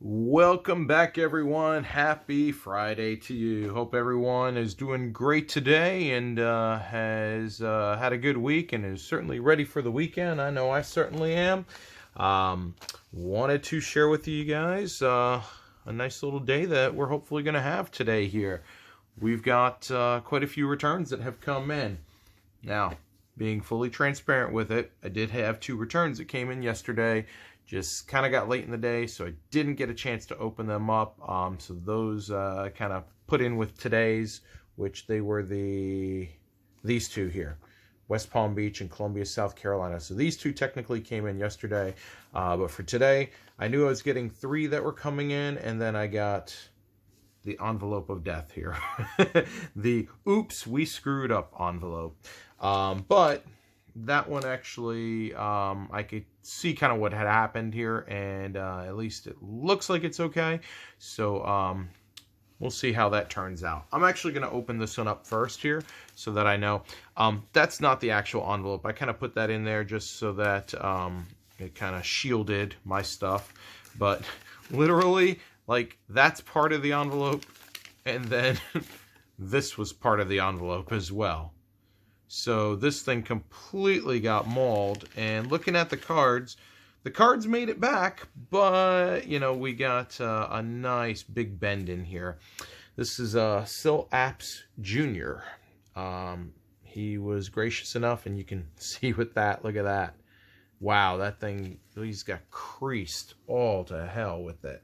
Welcome back, everyone. Happy Friday to you. Hope everyone is doing great today and has had a good week and is certainly ready for the weekend. I know I certainly am. Wanted to share with you guys a nice little day that we're hopefully going to have today here. We've got quite a few returns that have come in. Now, being fully transparent with it, I did have 2 returns that came in yesterday. Just kind of got late in the day, so I didn't get a chance to open them up. So those kind of put in with today's, which they were these 2 here, West Palm Beach and Columbia, South Carolina. So these 2 technically came in yesterday, but for today, I knew I was getting 3 that were coming in, and then I got the envelope of death here. The oops, we screwed up envelope. But that one actually, I could see kind of what had happened here, and at least it looks like it's okay. So we'll see how that turns out. I'm actually going to open this one up first here so that I know. That's not the actual envelope. I kind of put that in there just so that it kind of shielded my stuff. But literally, like, that's part of the envelope, and then this was part of the envelope as well. So this thing completely got mauled, and looking at the cards made it back, but, you know, we got a nice big bend in here. This is Sil Apps Jr. He was gracious enough, and you can see with that, look at that. Wow, that thing, he's got creased all to hell with it.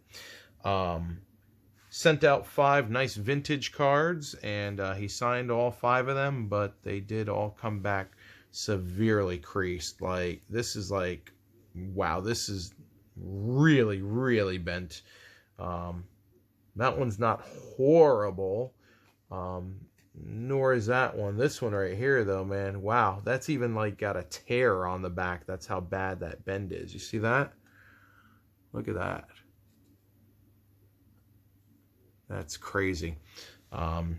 Sent out 5 nice vintage cards, and he signed all 5 of them, but they did all come back severely creased. Like, this is like, wow, this is really, really bent. That one's not horrible, nor is that one. This one right here, though, man, wow, that's even like got a tear on the back. That's how bad that bend is. You see that? Look at that. That's crazy. And,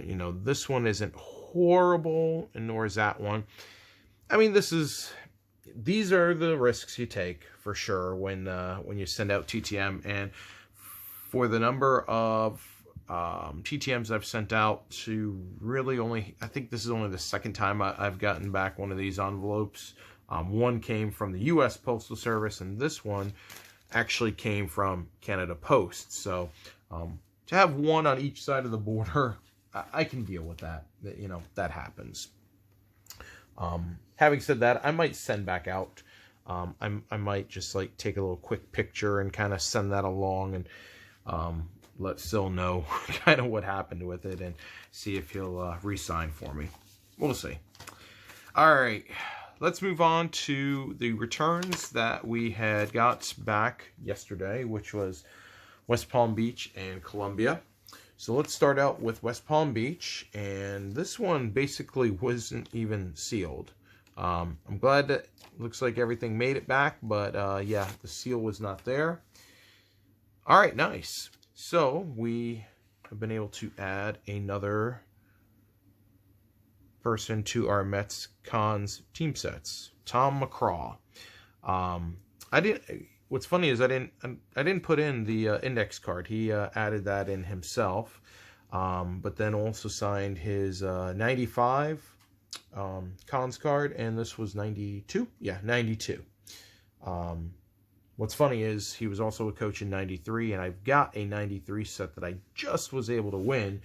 you know, this one isn't horrible, and nor is that one. I mean, these are the risks you take, for sure, when you send out TTM. And for the number of TTMs I've sent out, to really only, I think this is only the second time I've gotten back one of these envelopes. One came from the U.S. Postal Service, and this one actually came from Canada Post. So to have one on each side of the border, I can deal with that. You know, that happens. Having said that, I might send back out. I might just like take a little quick picture and kind of send that along, and let Sil know kind of what happened with it, and see if he'll re-sign for me. We'll see. All right. Let's move on to the returns that we had got back yesterday, which was West Palm Beach and Columbia. So let's start out with West Palm Beach, and this one basically wasn't even sealed. I'm glad that looks like everything made it back, but yeah, the seal was not there. All right, nice. So we have been able to add another person to our Mets Cons team sets, Tom McCraw. What's funny is I didn't put in the index card. He added that in himself, but then also signed his 95 Cons card, and this was 92. Yeah, 92. What's funny is he was also a coach in 93, and I've got a 93 set that I just was able to win.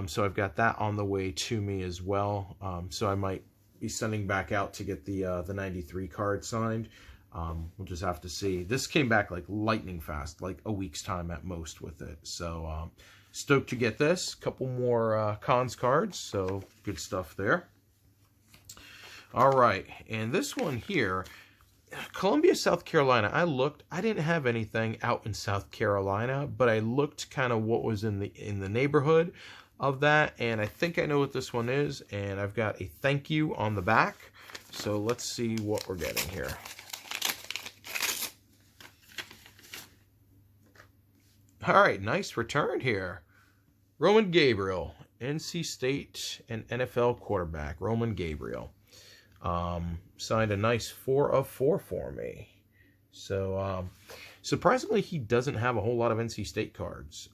So I've got that on the way to me as well. So I might be sending back out to get the 93 card signed. We'll just have to see. This came back like lightning fast, like a week's time at most with it. So stoked to get this. Couple more Cons cards, so good stuff there. All right, and this one here, Columbia, South Carolina. I didn't have anything out in South Carolina, but I looked kind of what was in the neighborhood of that, and I think I know what this one is, and I've got a thank you on the back. So let's see what we're getting here. All right, nice return here. Roman Gabriel, NC State and NFL quarterback, Roman Gabriel. Signed a nice 4 of 4 for me. So Surprisingly, he doesn't have a whole lot of NC State cards.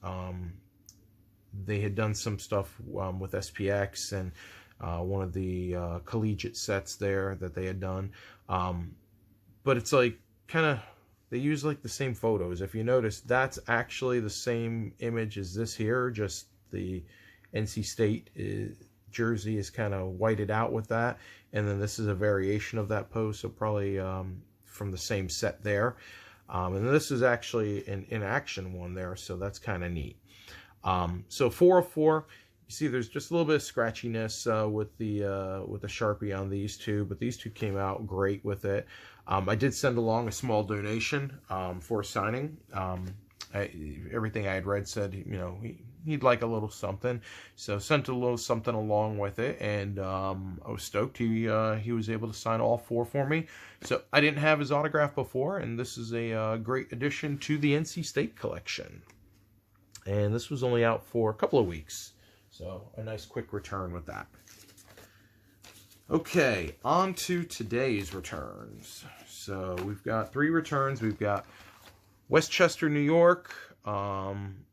They had done some stuff with SPX and one of the collegiate sets there that they had done. But it's like kind of, they use like the same photos. If you notice, that's actually the same image as this here, just the NC State jersey is kind of whited out with that. And then this is a variation of that pose, so probably from the same set there. And this is actually an in-action one there, so that's kind of neat. So 4 of 4. You see there's just a little bit of scratchiness with the Sharpie on these two, but these two came out great with it. I did send along a small donation for signing. Everything I had read said, you know, he'd like a little something, so sent a little something along with it, and I was stoked. He was able to sign all 4 for me. So I didn't have his autograph before, and this is a great addition to the NC State collection. And this was only out for a couple of weeks, so a nice quick return with that. Okay, on to today's returns. So we've got 3 returns. We've got Westchester, New York.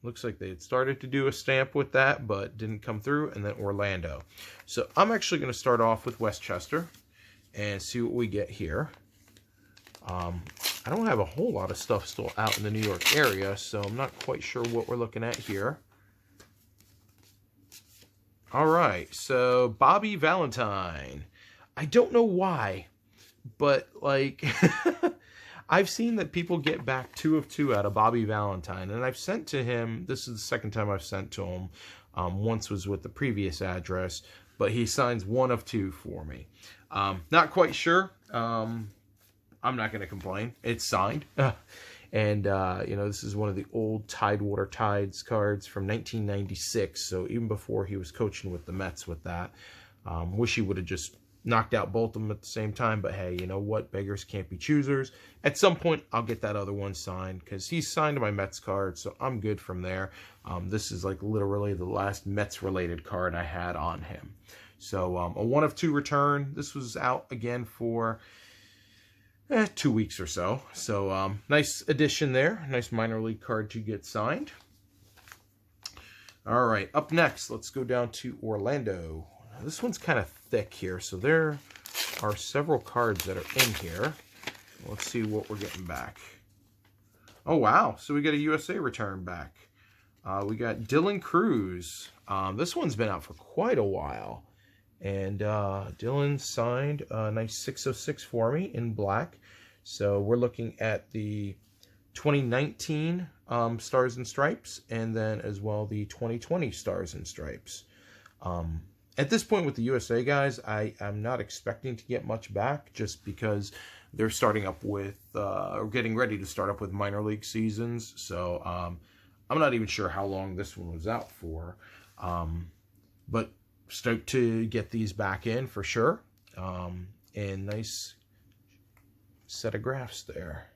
Looks like they had started to do a stamp with that, but didn't come through. And then Orlando. So I'm actually going to start off with Westchester and see what we get here. I don't have a whole lot of stuff still out in the New York area, so I'm not quite sure what we're looking at here. All right, so Bobby Valentine. I don't know why, but like I've seen that people get back 2 of 2 out of Bobby Valentine, and I've sent to him. This is the second time I've sent to him. Once was with the previous address, but he signs 1 of 2 for me. Not quite sure. I'm not going to complain. It's signed. And, you know, this is one of the old Tidewater Tides cards from 1996. So even before he was coaching with the Mets with that. Wish he would have just knocked out both of them at the same time. But, hey, you know what? Beggars can't be choosers. At some point, I'll get that other one signed because he's signed my Mets card. So I'm good from there. This is like literally the last Mets-related card I had on him. So a 1 of 2 return. This was out again for 2 weeks or so. So nice addition there. Nice minor league card to get signed. All right, up next, let's go down to Orlando. This one's kind of thick here, so there are several cards that are in here. Let's see what we're getting back. Oh, wow. So we got a USA return back. We got Dylan Cruz. This one's been out for quite a while. And Dylan signed a nice 606 for me in black. So we're looking at the 2019 Stars and Stripes, and then as well the 2020 Stars and Stripes. At this point with the USA guys, I'm not expecting to get much back just because they're starting up with, or getting ready to start up with minor league seasons. So I'm not even sure how long this one was out for. But stoked to get these back in for sure. And nice set of graphs there.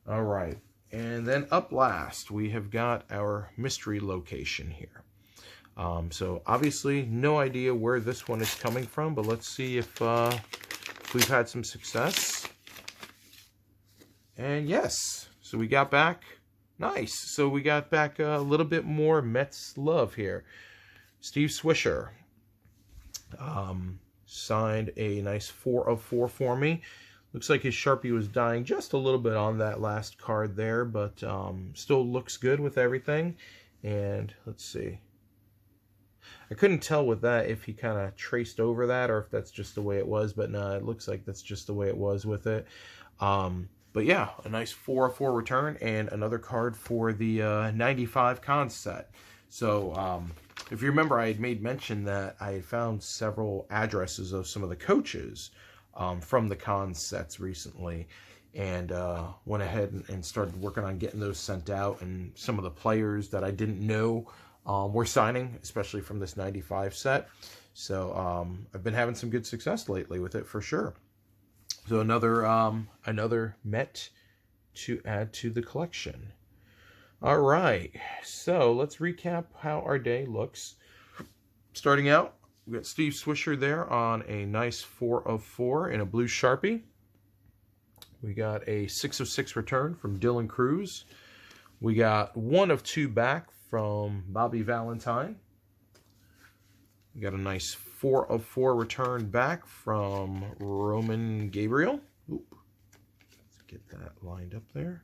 All right. And then up last, we have got our mystery location here. So obviously no idea where this one is coming from, but let's see if we've had some success. And yes, so we got back. Nice. So we got back a little bit more Mets love here. Steve Swisher signed a nice 4 of 4 for me. Looks like his Sharpie was dying just a little bit on that last card there, but still looks good with everything. And let's see. I couldn't tell with that if he kind of traced over that or if that's just the way it was, but no, it looks like that's just the way it was with it. But yeah, a nice 4 of 4 return and another card for the 95 Cons set. So if you remember, I had made mention that I had found several addresses of some of the coaches from the Cons sets recently, and went ahead and started working on getting those sent out, and some of the players that I didn't know were signing, especially from this 95 set. So I've been having some good success lately with it for sure. So another Met to add to the collection. All right, so let's recap how our day looks. Starting out, we got Steve Swisher there on a nice 4 of 4 in a blue Sharpie. We got a 606 return from Dylan Cruz. We got 1 of 2 back from Bobby Valentine. We got a nice 4 of 4 return back from Roman Gabriel. Oop. Let's get that lined up there.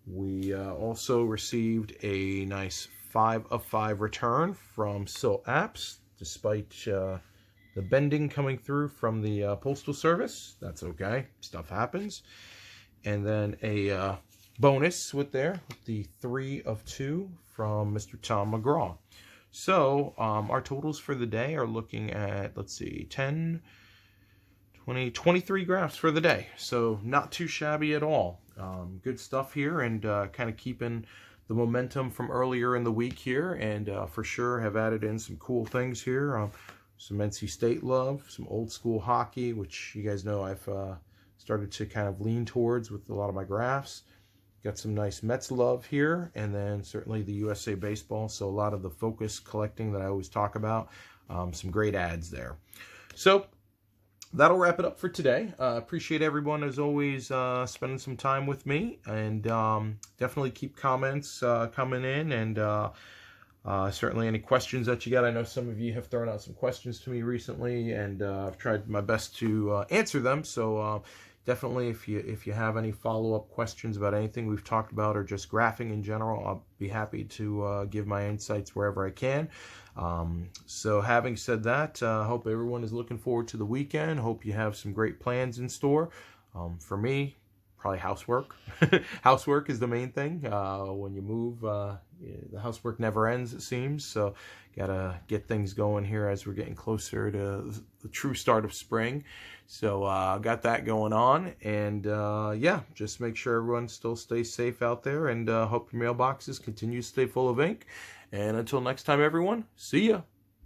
We also received a nice 5 of 5 return from Sil Apps, despite the bending coming through from the Postal Service. That's okay. Stuff happens. And then a bonus with the 3 of 2 from Mr. Tom McGraw. So our totals for the day are looking at, let's see, 10, 20, 23 graphs for the day. So not too shabby at all. Good stuff here, and kind of keeping the momentum from earlier in the week here, and for sure have added in some cool things here. Some NC State love, some old school hockey, which you guys know I've started to kind of lean towards with a lot of my graphs. Got some nice Mets love here, and then certainly the USA Baseball. So a lot of the focus collecting that I always talk about. Some great ads there. So that'll wrap it up for today. Appreciate everyone, as always, spending some time with me. And definitely keep comments coming in, and certainly any questions that you got. I know some of you have thrown out some questions to me recently, and I've tried my best to answer them. So definitely, if you have any follow-up questions about anything we've talked about, or just graphing in general, I'll be happy to give my insights wherever I can. So having said that, I hope everyone is looking forward to the weekend. Hope you have some great plans in store. For me, probably housework. Housework is the main thing. When you move, the housework never ends, it seems. So gotta get things going here as we're getting closer to the true start of spring. So got that going on, and yeah, just make sure everyone still stays safe out there, and hope your mailboxes continue to stay full of ink. And until next time, everyone, see ya.